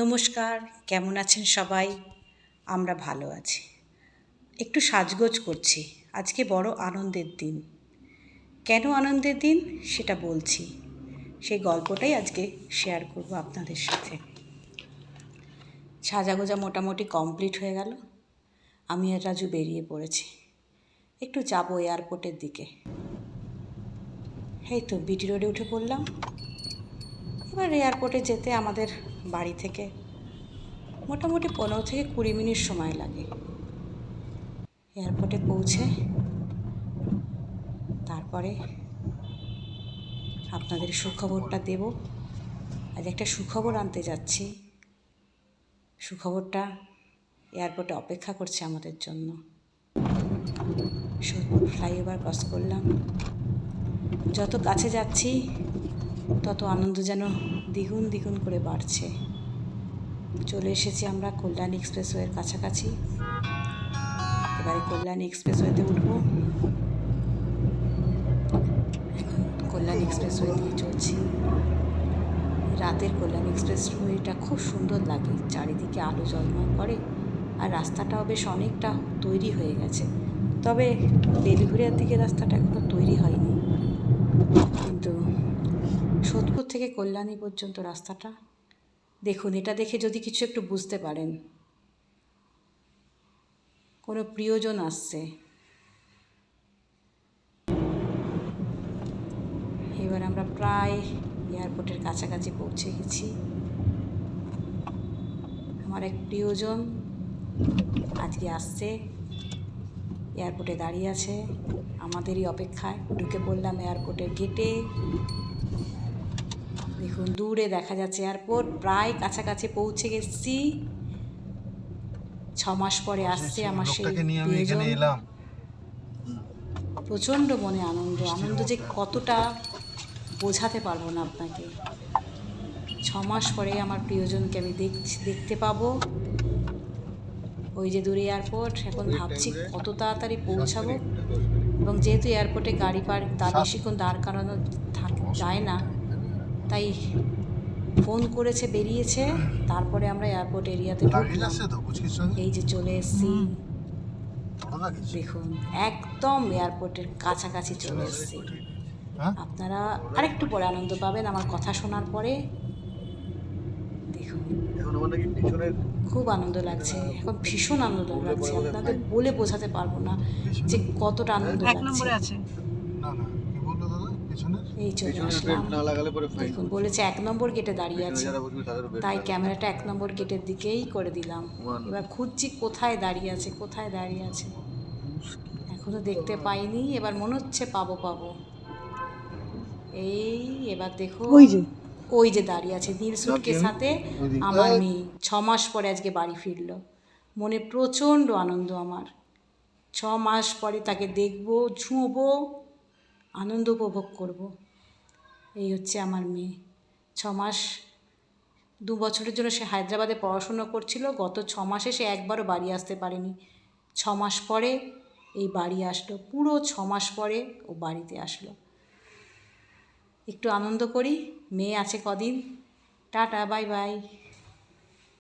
নমস্কার, কেমন আছেন সবাই? আমরা ভালো আছি। একটু সাজগোজ করছি। আজকে বড় আনন্দের দিন। কেন আনন্দের দিন সেটা বলছি। সেই গল্পটাই আজকে শেয়ার করব আপনাদের সাথে। সাজাগোজা মোটামুটি কমপ্লিট হয়ে গেল। আমি আর রাজু বেরিয়ে পড়েছি। একটু যাব এয়ারপোর্টের দিকে। এই তো বিটি রোডে উঠে পড়লাম। এবার এয়ারপোর্টে যেতে আমাদের বাড়ি থেকে মোটামুটি 15 থেকে 20 মিনিট সময় লাগে। এয়ারপোর্টে পৌঁছে তারপরে আপনাদের সুখবরটা দেব। আজ একটা সুখবর আনতে যাচ্ছি। সুখবরটা এয়ারপোর্টে অপেক্ষা করছে আমাদের জন্য। সোদপুর ফ্লাইওভার ক্রস করলাম। যত কাছে যাচ্ছি তত আনন্দ যেন দ্বিগুণ দ্বিগুণ করে বাড়ছে। চলে এসেছি আমরা কল্যাণী এক্সপ্রেসওয়ের কাছাকাছি। এবারে কল্যাণী এক্সপ্রেসওয়েতে উঠব। এখন কল্যাণী এক্সপ্রেসওয়ে দিয়ে চলছি। রাতের কল্যাণী এক্সপ্রেসওয়েটা খুব সুন্দর লাগে, চারিদিকে আলো ঝলমল করে আর রাস্তাটাও বেশ অনেকটা তৈরি হয়ে গেছে। তবে বেলঘরিয়ার দিকে রাস্তাটা এখনও তৈরি হয়নি, কিন্তু সোদপুর থেকে কল্যাণী পর্যন্ত রাস্তাটা দেখুন। এটা দেখে যদি কিছু একটু বুঝতে পারেন, কোনো প্রিয়জন আসছে। এবার আমরা প্রায় এয়ারপোর্টের কাছাকাছি পৌঁছে গেছি। আমার এক প্রিয়জন আজকে আসছে, এয়ারপোর্টে দাঁড়িয়ে আছে আমাদেরই অপেক্ষায়। ঢুকে পড়লাম এয়ারপোর্টের গেটে। দেখুন দূরে দেখা যাচ্ছে এয়ারপোর্ট। প্রায় কাছাকাছি পৌঁছে গেছি। 6 মাস পরে আসছে আমার সেই প্রিয়জন। প্রচণ্ড মনে আনন্দ, আনন্দ যে কতটা বোঝাতে পারবো না আপনাকে। 6 মাস পরে আমার প্রিয়জনকে আমি দেখতে পাবো। ওই যে দূরে এয়ারপোর্ট। এখন ভাবছি কত তাড়াতাড়ি পৌঁছাবো। এবং যেহেতু এয়ারপোর্টে গাড়ি বেশিক্ষণ দাঁড় করানো যায় না, তাই ফোন করেছে, বেরিয়েছে। তারপরে আমরা এয়ারপোর্ট এরিয়াতে ঢুকলাম। এই যে চলে এসেছি, দেখুন একদম এয়ারপোর্টের কাছাকাছি চলে এসেছি। আপনারা আরেকটু পরে আনন্দ পাবেন আমার কথা শোনার পরে। দেখুন খুব আনন্দ লাগছে, এখন ভীষণ আনন্দ লাগছে। আপনাদের বলে বোঝাতে পারবো না যে কতটা আনন্দ লাগছে। এই চলে আসলাম। দেখুন বলেছে 1 নম্বর গেটে দাঁড়িয়ে আছে, তাই ক্যামেরাটা 1 নম্বর গেটের দিকেই করে দিলাম। এবার খুঁজছি কোথায় দাঁড়িয়ে আছে, কোথায় দাঁড়িয়ে আছে। এখনো দেখতে পাইনি, এবার মনে হচ্ছে পাবো। এই এবার দেখো ওই যে দাঁড়িয়ে আছে নীল সুটকের সাথে আমার মেয়ে। 6 মাস পরে আজকে বাড়ি ফিরলো। মনে প্রচণ্ড আনন্দ আমার। 6 মাস পরে তাকে দেখবো, ছুঁবো, আনন্দ উপভোগ করব। এই হচ্ছে আমার মেয়ে। 6 মাস, 2 বছরের জন্য সে হায়দ্রাবাদে পড়াশুনো করছিল। গত 6 মাসে সে একবারও বাড়ি আসতে পারেনি। 6 মাস পরে এই বাড়ি আসলো। পুরো 6 মাস পরে ও বাড়িতে আসলো। একটু আনন্দ করি, মেয়ে আছে কদিন। Tata, bye bye.